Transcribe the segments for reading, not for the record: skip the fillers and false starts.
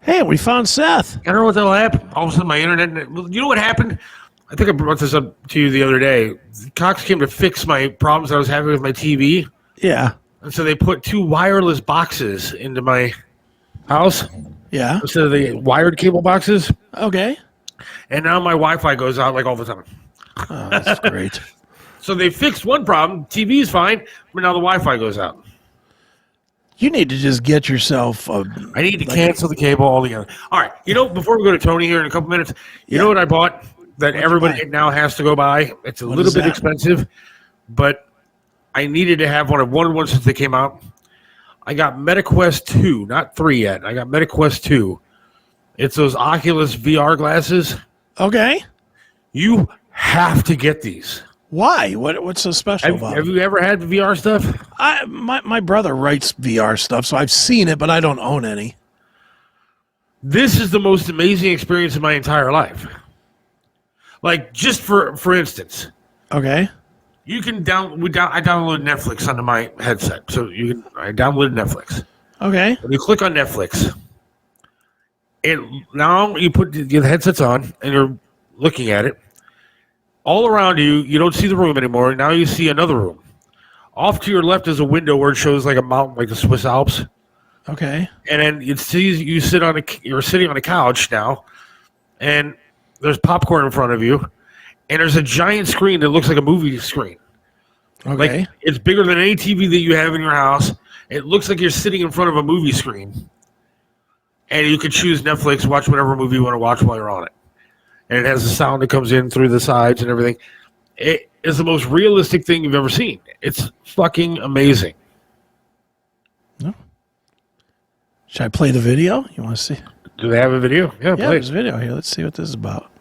Hey, we found Seth. I don't know what the hell happened. All of a sudden, my internet. You know what happened? I think I brought this up to you the other day. Cox came to fix my problems I was having with my TV. Yeah. And so they put two wireless boxes into my house Yeah. instead of the wired cable boxes. Okay. And now my Wi-Fi goes out like all the time. Oh, that's great. So they fixed one problem. TV is fine, but now the Wi-Fi goes out. You need to just get yourself I need to cancel the cable altogether. All right. Before we go to Tony here in a couple minutes, you know what I bought that everybody now has to go buy? It's a little bit expensive, but I needed to have one. I've wanted one since they came out. I got MetaQuest 2, not 3 yet. I got MetaQuest 2. It's those Oculus VR glasses. Okay. You have to get these. Why? What's so special about it? Have you ever had VR stuff? My brother writes VR stuff, so I've seen it, but I don't own any. This is the most amazing experience of my entire life. Like, just for instance. Okay. You can I downloaded Netflix onto my headset. So I downloaded Netflix. Okay. When you click on Netflix, and now you put the headsets on and you're looking at it. All around you, you don't see the room anymore. Now you see another room. Off to your left is a window where it shows like a mountain, like the Swiss Alps. Okay. you're sitting on a couch now, and there's popcorn in front of you, and there's a giant screen that looks like a movie screen. Okay. Like, it's bigger than any TV that you have in your house. It looks like you're sitting in front of a movie screen, and you can choose Netflix, watch whatever movie you want to watch while you're on it. And it has the sound that comes in through the sides and everything. It is the most realistic thing you've ever seen. It's fucking amazing. No. Should I play the video? You want to see? Do they have a video? Yeah, play. There's a video here. Let's see what this is about.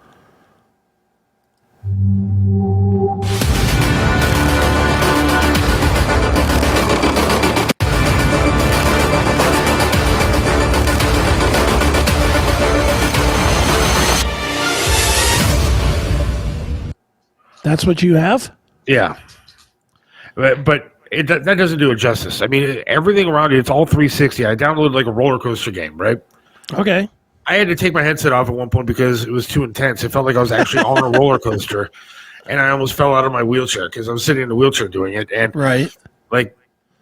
That's what you have? Yeah. But that doesn't do it justice. I mean, everything around it, it's all 360. I downloaded like a roller coaster game, right? Okay. I had to take my headset off at one point because it was too intense. It felt like I was actually on a roller coaster, and I almost fell out of my wheelchair because I was sitting in the wheelchair doing it. And right.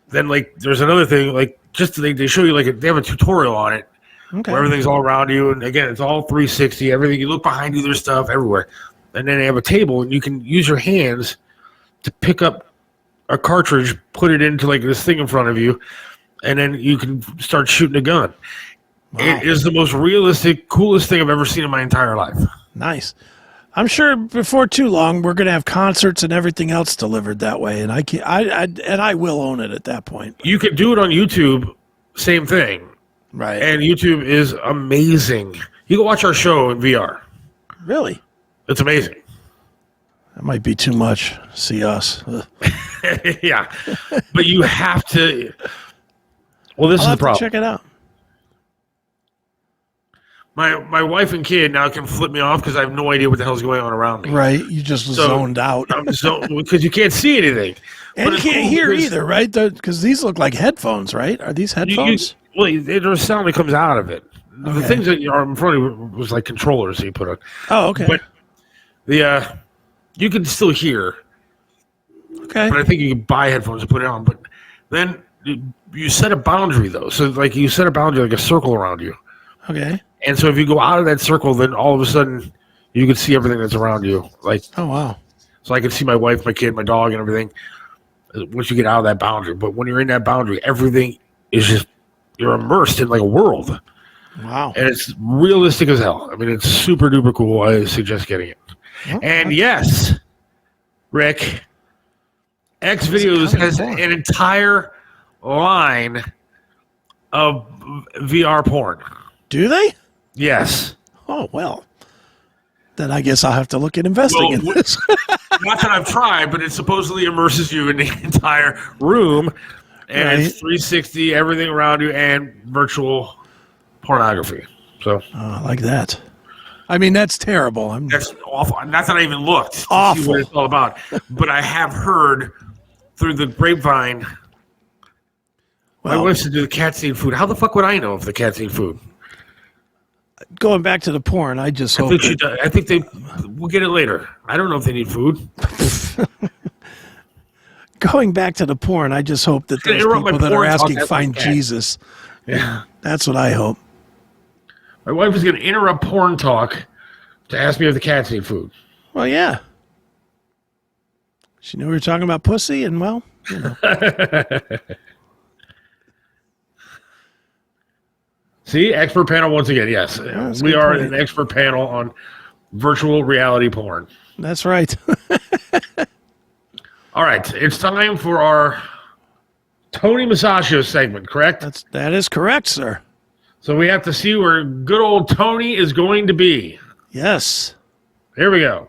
Then there's another thing, they show you they have a tutorial on it. Okay. Where everything's all around you, and again, it's all 360. Everything, you look behind you, there's stuff everywhere. And then they have a table, and you can use your hands to pick up a cartridge, put it into this thing in front of you, and then you can start shooting a gun. Wow. It is the most realistic, coolest thing I've ever seen in my entire life. Nice. I'm sure before too long we're going to have concerts and everything else delivered that way, and I will own it at that point. You could do it on YouTube, same thing. Right. And YouTube is amazing. You can watch our show in VR. Really? It's amazing. That might be too much. See us. Yeah. But you have to. Well, this I'll is the problem. check it out. My wife and kid now can flip me off because I have no idea what the hell's going on around me. Right. You just zoned out. I'm zoned because you can't see anything. And you can't hear either, right? Because these look like headphones, right? Are these headphones? There's a sound that comes out of it. Okay. The things that are in front of you was like controllers that you put on. Oh, okay. But you can still hear. Okay. But I think you can buy headphones and put it on. But then you set a boundary, though. So, you set a boundary, like a circle around you. Okay. And so if you go out of that circle, then all of a sudden you can see everything that's around you. Oh, wow. So I can see my wife, my kid, my dog, and everything once you get out of that boundary. But when you're in that boundary, everything is just, you're immersed in a world. Wow. And it's realistic as hell. I mean, it's super duper cool. I suggest getting it. Oh, and yes, Rick, X Videos has an entire line of VR porn. Do they? Yes. Oh, well. Then I guess I'll have to look at investing in this. Not that I've tried, but it suppostly immerses you in the entire room. And it's 360, everything around you, and virtual pornography. So I like that. I mean, that's terrible. That's awful. Not that I even looked to awful. see what it's all about. But I have heard through the grapevine. My wife said do the cats need food. How the fuck would I know if the cats need food? going back to the porn, I just hope. I think we'll get it later. I don't know if they need food. Going back to the porn, I just hope that those people that are asking find Jesus. Yeah. That's what I hope. My wife is going to interrupt porn talk to ask me if the cats need food. Well, yeah. She knew we were talking about pussy, and well, you know. See, expert panel once again. Yes, we are an expert panel on virtual reality porn. That's right. All right, it's time for our Tony Musachio segment, correct? That is correct, sir. So we have to see where good old Tony is going to be. Yes. Here we go.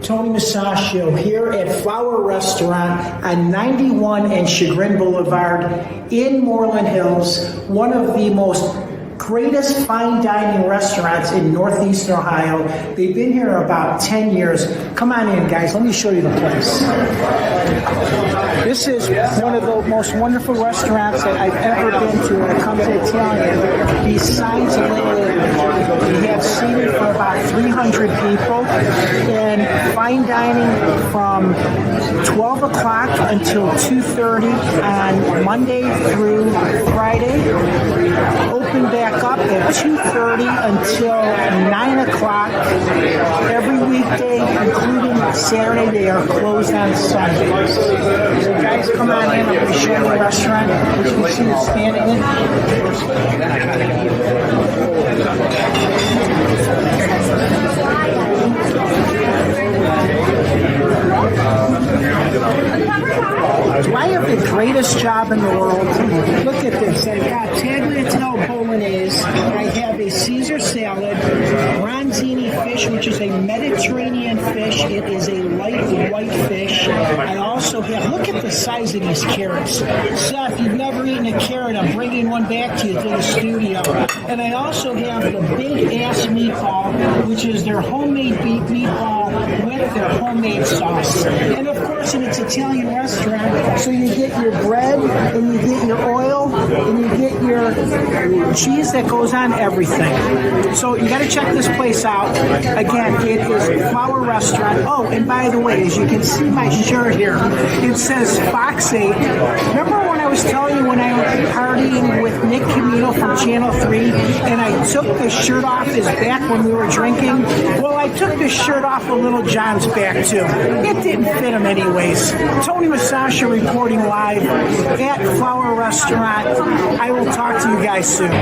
Tony Musachio here at Flower Restaurant on 91 and Chagrin Boulevard in Moreland Hills, one of the most greatest fine dining restaurants in Northeastern Ohio. They've been here about 10 years. Come on in, guys. Let me show you the place. This is one of the most wonderful restaurants that I've ever been to when it comes to Italian. Besides Italy, we have seated for about 300 people, and fine dining from 12 o'clock until 2:30 on Monday through Friday. Open back up at 2:30 until 9 o'clock every weekday, including Saturday. They are closed on Sundays. So guys, come on in. I'm going to show you the restaurant. As you can see, it's standing in. Do I have the greatest job in the world? Look at this. I've got tagliatelle bolognese. I have a Caesar salad, bronzini fish, which is a Mediterranean fish. It is a light white fish. I also have, look at the size of these carrots. Seth, you've never eaten a carrot. I'm bringing one back to you to the studio. And I also have the big ass meatball, which is their homemade beef meatball with their homemade sauce. And of course, it's an Italian restaurant, so you get your bread, and you get your oil, and you get your cheese that goes on everything. So you got to check this place out. Again, it is a Flower Restaurant. Oh, and by the way, as you can see my shirt here, it says Fox 8. Remember when I was telling you when I was partying with Nick Camino from Channel 3, and I took the shirt off his back when we were drinking? Well, I took the shirt off of Little John's back, too. It didn't fit him anyways. Tony Musachio reporting live at Flower Restaurant. I will talk to you guys soon.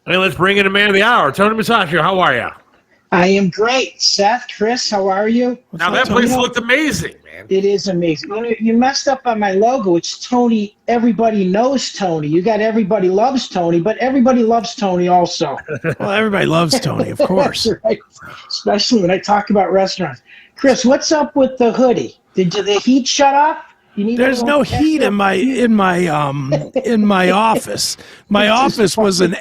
Hey, let's bring in the man of the hour, Tony Musachio. How are you? I am great. Seth, Chris, how are you? Now, that place looked amazing, man. It is amazing. You messed up on my logo. It's Tony. Everybody knows Tony. You got everybody loves Tony, but everybody loves Tony also. Well, everybody loves Tony, of course. That's right. Especially when I talk about restaurants. Chris, what's up with the hoodie? Did the heat shut off? There's no heat in my office. My office was an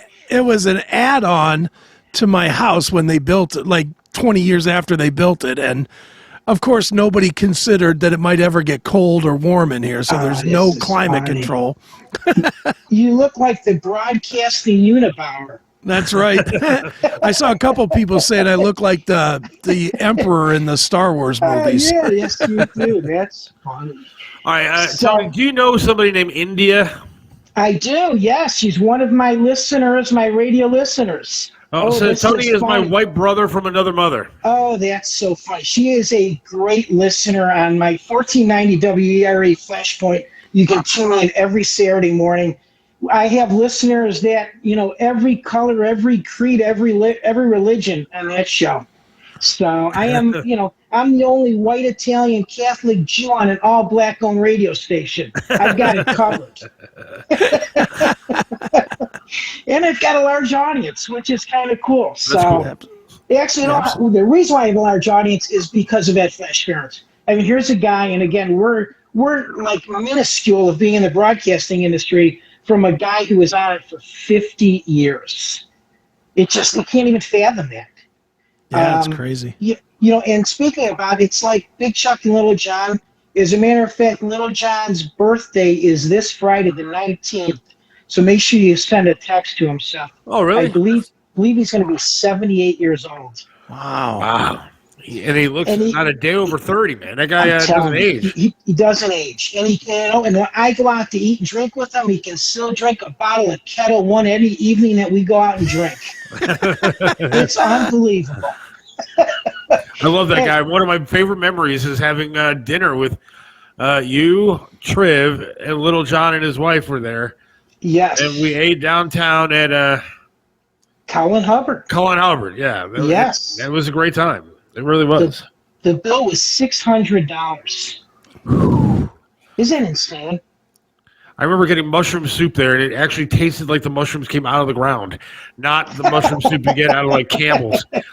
add-on to my house when they built it, like 20 years after they built it, and of course nobody considered that it might ever get cold or warm in here, so there's no climate control. You look like the broadcasting Unibauer. That's right. I saw a couple people saying I look like the Emperor in the Star Wars movies. Yeah, yes you do. That's funny. All right, Tony, do you know somebody named India? I do, yes. She's one of my listeners, my radio listeners. So Tony is my white brother from another mother. Oh, that's so funny. She is a great listener on my 1490 WERA Flashpoint. You can tune in every Saturday morning. I have listeners that, every color, every creed, every religion on that show. So I am, I'm the only white Italian Catholic Jew on an all-black owned radio station. I've got it covered. And I've got a large audience, which is kind of cool. So That's cool. Actually, the reason why I have a large audience is because of Ed Flash Parents. I mean, here's a guy, and again, we're like minuscule of being in the broadcasting industry, from a guy who was on it for 50 years. You can't even fathom that. Yeah, it's crazy. And speaking about it, it's like Big Chuck and Little John. As a matter of fact, Little John's birthday is this Friday, the 19th. So make sure you send a text to him, Seth. Oh, really? I believe he's going to be 78 years old. Wow. And he looks not a day over 30, man. That guy doesn't age. He doesn't age. And and when I go out to eat and drink with him, he can still drink a bottle of Kettle One every evening that we go out and drink. It's unbelievable. I love that guy. One of my favorite memories is having dinner with you, Triv, and Little John and his wife were there. Yes. And we ate downtown at Colin Hubbard. Yeah. That was a great time. It really was. The bill was $600. Isn't that insane? I remember getting mushroom soup there, and it actually tasted like the mushrooms came out of the ground, not the mushroom soup you get out of like Campbell's. It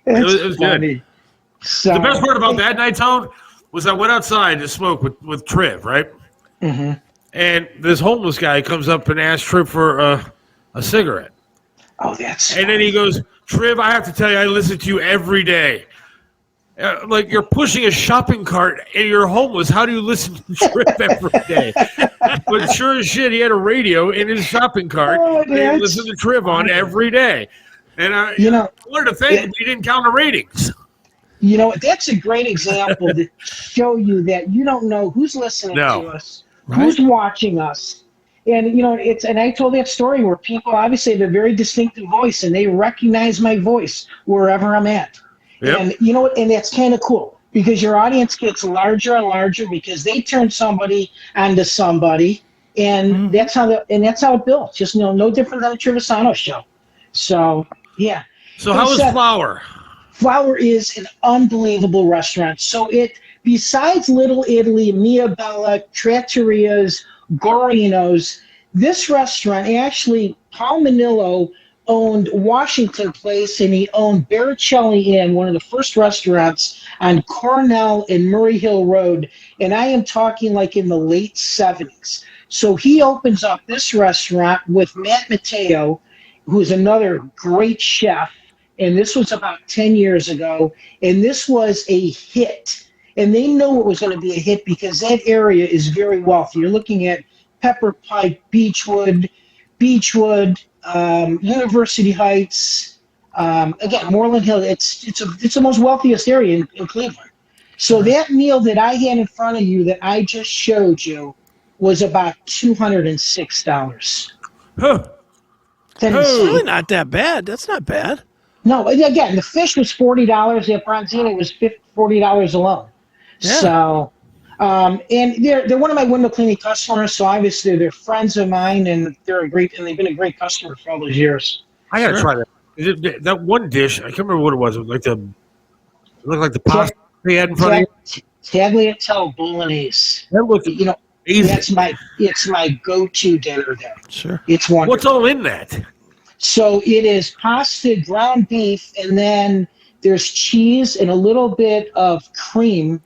was good. So, the best part about that night, Tone, was I went outside to smoke with Triv, right? Mm-hmm. And this homeless guy comes up and asks Triv for a cigarette. Oh, that's. And then he goes, Triv, I have to tell you, I listen to you every day. Like you're pushing a shopping cart and you're homeless. How do you listen to Triv every day? But sure as shit, he had a radio in his shopping cart and he listened to Triv on every day. And I wanted to thank him, but he didn't count the ratings. That's a great example to show you that you don't know who's listening to us, right? Who's watching us. And, and I told that story where people obviously have a very distinctive voice and they recognize my voice wherever I'm at. Yep. And and that's kind of cool because your audience gets larger and larger because they turn somebody onto somebody, and that's how it builds. Just no different than the Trevisano show. So yeah. So how is Flower? Flower is an unbelievable restaurant. So besides Little Italy, Mia Bella, Trattoria's, Gorino's, this restaurant actually Paul Manillo owned Washington Place, and he owned Baricelli Inn, one of the first restaurants on Cornell and Murray Hill Road, and I am talking like in the late 70s. So he opens up this restaurant with Matt Mateo, who's another great chef, and this was about 10 years ago, and this was a hit. And they know it was going to be a hit because that area is very wealthy. You're looking at Pepper Pike, Beechwood, University Heights, again, Moreland Hill. It's the most wealthiest area in Cleveland. So that meal that I had in front of you that I just showed you was about $206. Huh. That's really not that bad. That's not bad. No, again, the fish was $40. The bronzino was $40 alone. Yeah. So, and they're one of my window cleaning customers. So obviously they're friends of mine, and they've been a great customer for all those years. I gotta try that. That one dish, I can't remember what it was. It looked like the pasta they had in front of you. Tagliatelle bolognese. That looked easy. It's my go-to dinner there. Sure. It's wonderful. What's all in that? So it is pasta, ground beef, and then there's cheese and a little bit of cream,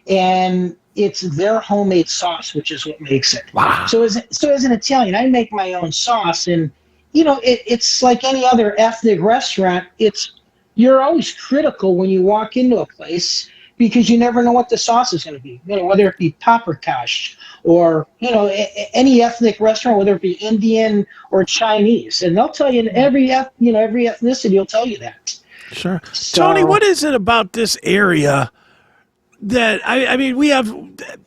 and it's their homemade sauce, which is what makes it. Wow. So as an Italian, I make my own sauce, and it's like any other ethnic restaurant. You're always critical when you walk into a place because you never know what the sauce is going to be. Whether it be paprikash or any ethnic restaurant, whether it be Indian or Chinese, and they'll tell you every ethnicity will tell you that. Sure. So, Tony, what is it about this area that I mean, we have,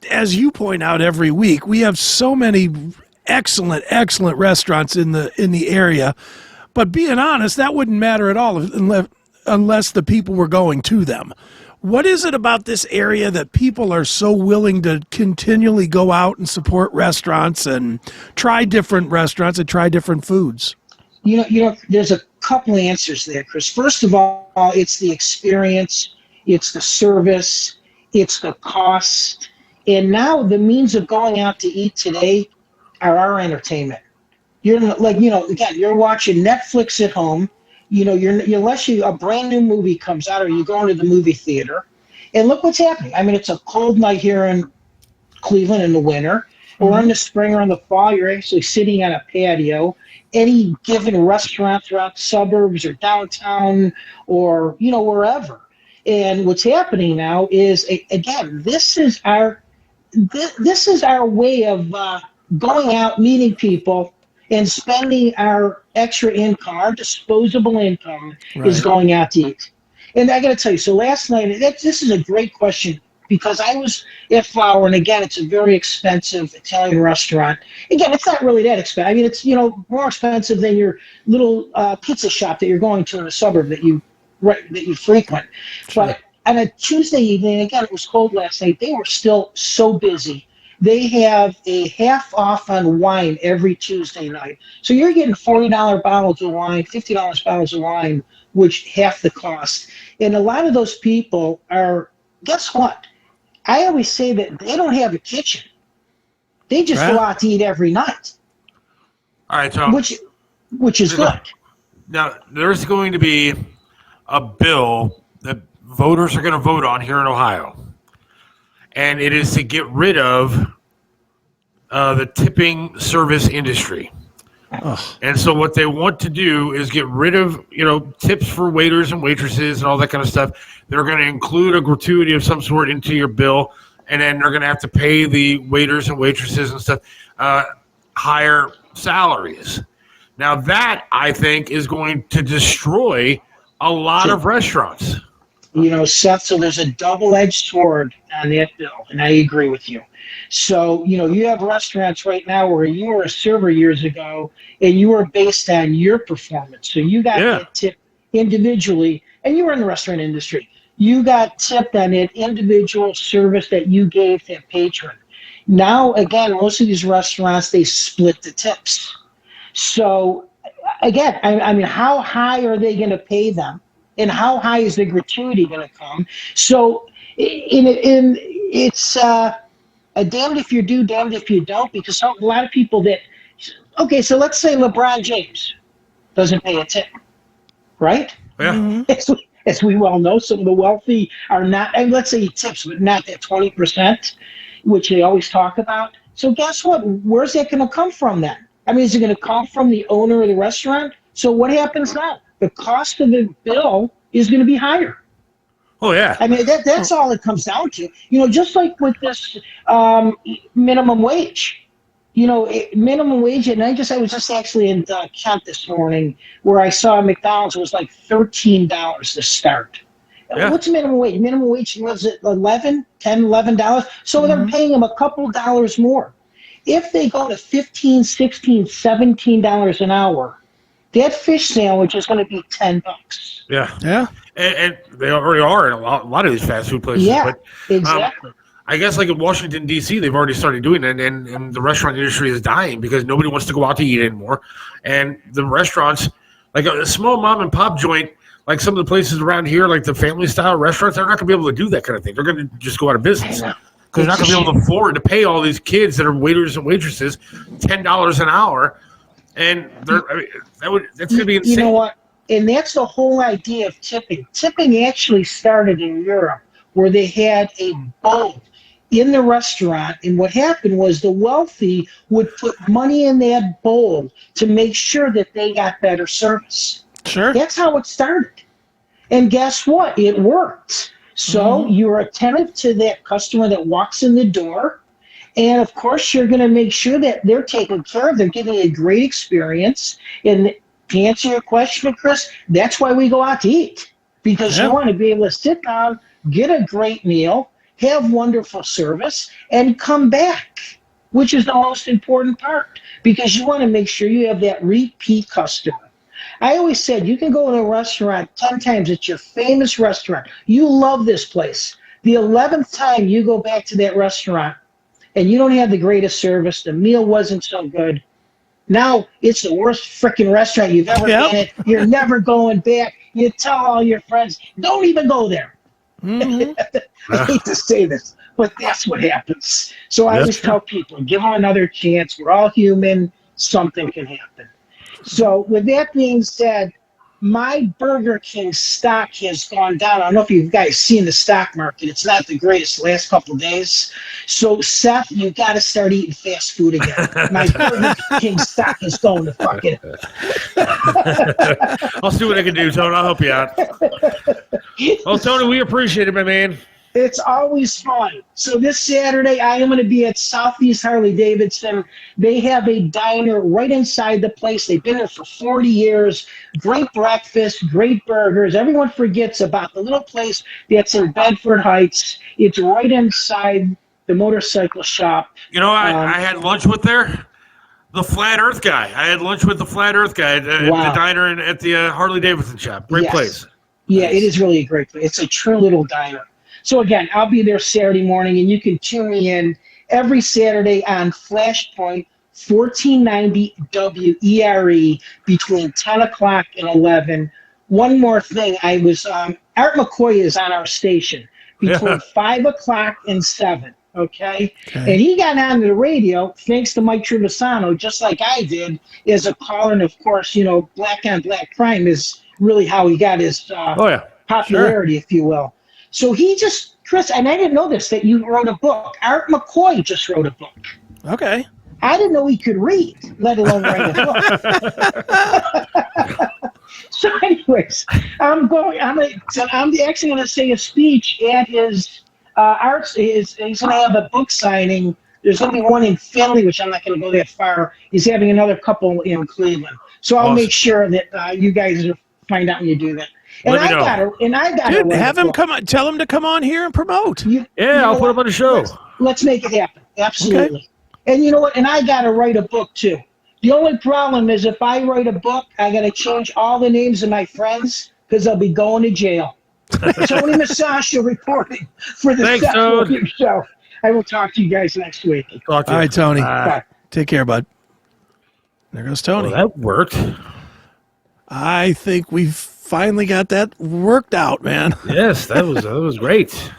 as you point out every week, we have so many excellent restaurants in the area, but being honest, that wouldn't matter at all unless the people were going to them. What is it about this area that people are so willing to continually go out and support restaurants and try different restaurants and try different foods? There's a couple answers there, Chris. First of all, it's the experience, it's the service, it's the cost, and now the means of going out to eat today are our entertainment. You're again, you're watching Netflix at home. Unless a brand new movie comes out or you go into the movie theater, and look what's happening. I mean, it's a cold night here in Cleveland in the winter. or in the spring or in the fall, you're actually sitting on a patio. Any given restaurant throughout the suburbs or downtown or wherever. And what's happening now is again, this is our way of going out, meeting people, and spending our extra income, our disposable income, is going out to eat. And I got to tell you, so last night, this is a great question because I was at Flower, and again, it's a very expensive Italian restaurant. Again, it's not really that expensive. I mean, it's more expensive than your little pizza shop that you're going to in a suburb that you frequent. Sure. But on a Tuesday evening, again, it was cold last night. They were still so busy. They have a half off on wine every Tuesday night. So you're getting $40 bottles of wine, $50 bottles of wine, which half the cost. And a lot of those people are, guess what? I always say that they don't have a kitchen. They just go out to eat every night. All right, Tom. Which is good. Now, there's going to be a bill that voters are going to vote on here in Ohio. And it is to get rid of the tipping service industry. Ugh. And so what they want to do is get rid of, tips for waiters and waitresses and all that kind of stuff. They're going to include a gratuity of some sort into your bill, and then they're going to have to pay the waiters and waitresses and stuff higher salaries. Now that, I think, is going to destroy a lot of restaurants. Seth, so there's a double-edged sword on that bill, and I agree with you. So, you have restaurants right now where you were a server years ago, and you were based on your performance. So you got that tip individually, and you were in the restaurant industry. You got tipped on that individual service that you gave that patron. Now, again, most of these restaurants, they split the tips. So, again, I mean, how high are they going to pay them? And how high is the gratuity going to come? So it's a damned if you do, damned if you don't, because a lot of people so let's say LeBron James doesn't pay a tip, right? Yeah. Mm-hmm. As we well know, some of the wealthy are not, and let's say he tips, but not that 20%, which they always talk about. So guess what? Where's that going to come from then? I mean, is it going to come from the owner of the restaurant? So what happens now? The cost of the bill is going to be higher. Oh, yeah. I mean, that's all it comes down to. Just like with this minimum wage. Minimum wage, and I was just actually in Kent this morning where I saw McDonald's was like $13 to start. Yeah. What's minimum wage? Minimum wage was it $11? So they're paying them a couple dollars more. If they go to $15, $16, $17 an hour, that fish sandwich is going to be $10. Yeah, yeah, and they already are in a lot of these fast food places. Yeah, but, exactly. I guess like in Washington D.C., they've already started doing it, and the restaurant industry is dying because nobody wants to go out to eat anymore. And the restaurants, like a small mom and pop joint, like some of the places around here, like the family style restaurants, they're not going to be able to do that kind of thing. They're going to just go out of business because they're not going to be able to afford to pay all these kids that are waiters and waitresses $10 an hour. And that's going to be insane. You know what? And that's the whole idea of tipping. Tipping actually started in Europe, where they had a bowl in the restaurant, and what happened was the wealthy would put money in that bowl to make sure that they got better service. Sure. That's how it started. And guess what? It worked. So you're attentive to that customer that walks in the door. And, of course, you're going to make sure that they're taken care of. They're giving a great experience. And to answer your question, Chris, that's why we go out to eat. Because you want to be able to sit down, get a great meal, have wonderful service, and come back, which is the most important part. Because you want to make sure you have that repeat customer. I always said you can go to a restaurant 10 times. It's your famous restaurant. You love this place. The 11th time you go back to that restaurant, and you don't have the greatest service, the meal wasn't so good, now it's the worst freaking restaurant you've ever been in. You're never going back. You tell all your friends, don't even go there. I hate to say this, but that's what happens. So I always tell people, give them another chance. We're all human. Something can happen. So with that being said, my Burger King stock has gone down. I don't know if you guys seen the stock market. It's not the greatest the last couple of days. So, Seth, you got to start eating fast food again. My Burger King stock is going to fucking. I'll see what I can do, Tony. I'll help you out. Well, Tony, we appreciate it, my man. It's always fun. So this Saturday, I am going to be at Southeast Harley Davidson. They have a diner right inside the place. They've been there for 40 years. Great breakfast, great burgers. Everyone forgets about the little place that's in Bedford Heights. It's right inside the motorcycle shop. You know, I had lunch with the Flat Earth guy. I had lunch with the Flat Earth guy at the diner and at the Harley Davidson shop. Great place. Yeah, it is really a great place. It's a true little diner. So again, I'll be there Saturday morning, and you can tune me in every Saturday on Flashpoint 1490 WERE between 10 o'clock and 11. One more thing, Art McCoy is on our station between 5 o'clock and 7. Okay? And he got on the radio thanks to Mike Trevisano, just like I did, as a caller. And of course, black on black crime is really how he got his popularity, if you will. So Chris, and I didn't know this, that you wrote a book. Art McCoy just wrote a book. Okay. I didn't know he could read, let alone write a book. So anyways, I'm actually going to say a speech at his he's going to have a book signing. There's going to be one in Philly, which I'm not going to go that far. He's having another couple in Cleveland. So I'll make sure that you guys find out when you do that. And I got to have him come on. Tell him to come on here and promote. I'll put him on the show. Let's make it happen. Absolutely. Okay. And you know what? And I got to write a book too. The only problem is if I write a book, I got to change all the names of my friends because they'll be going to jail. Tony Musachio reporting for the Seth Williams Show. I will talk to you guys next week. All right, Tony. Bye. Take care, bud. There goes Tony. Well, that worked. I think we've finally got that worked out, man. Yes, that was great.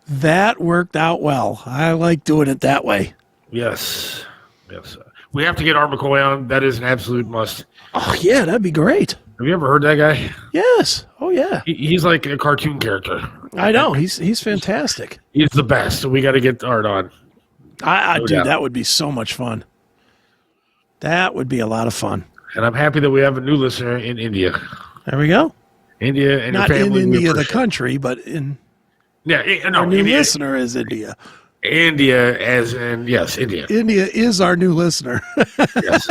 That worked out well. I like doing it that way. Yes. We have to get Art McCoy on. That is an absolute must. Oh, yeah, that'd be great. Have you ever heard that guy? Yes. Oh, yeah. He's like a cartoon character. I know. He's fantastic. He's the best. So we got to get Art on. Dude, that would be so much fun. That would be a lot of fun. And I'm happy that we have a new listener in India. There we go. India and not your family. In India, the country, but in our new India, listener is India. India, as in yes, India. India is our new listener. Yes.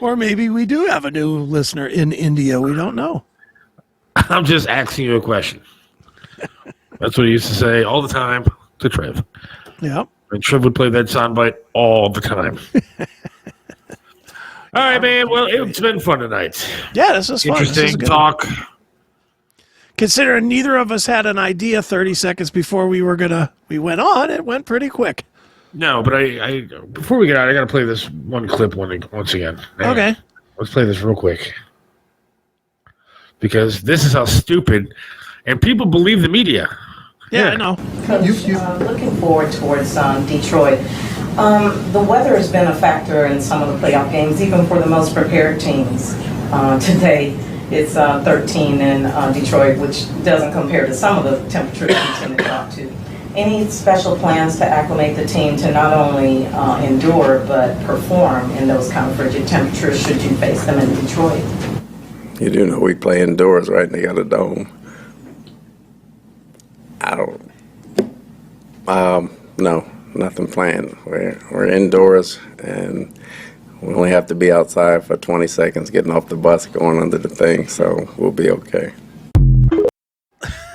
Or maybe we do have a new listener in India. We don't know. I'm just asking you a question. That's what he used to say all the time to Trev. Yep. And Trev would play that soundbite all the time. All right, man. Well, it's been fun tonight. Yeah, this is fun. Interesting talk. Considering neither of us had an idea 30 seconds before we went on, it went pretty quick. No, but I before we get out, I got to play this one clip once again. Okay. Let's play this real quick. Because this is how stupid, and people believe the media. Yeah, I know. Coach, looking forward towards Detroit. The weather has been a factor in some of the playoff games, even for the most prepared teams. Today, it's 13 in Detroit, which doesn't compare to some of the temperatures we tend to drop to. Any special plans to acclimate the team to not only endure, but perform in those kind of frigid temperatures should you face them in Detroit? You do know we play indoors, right? And they got a dome. No, nothing planned. We're indoors, and we only have to be outside for 20 seconds getting off the bus, going under the thing, so we'll be okay.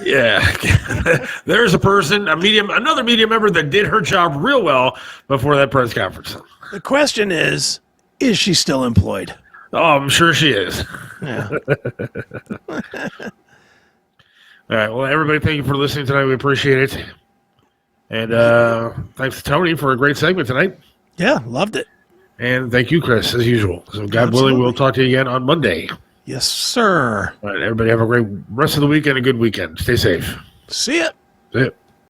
Yeah. There's another media member that did her job real well before that press conference. The question is she still employed? Oh, I'm sure she is. Yeah. All right. Well, everybody, thank you for listening tonight. We appreciate it. And thanks to Tony for a great segment tonight. Yeah, loved it. And thank you, Chris, as usual. So God willing, we'll talk to you again on Monday. Yes, sir. All right, everybody have a great rest of the week and a good weekend. Stay safe. See ya. See ya.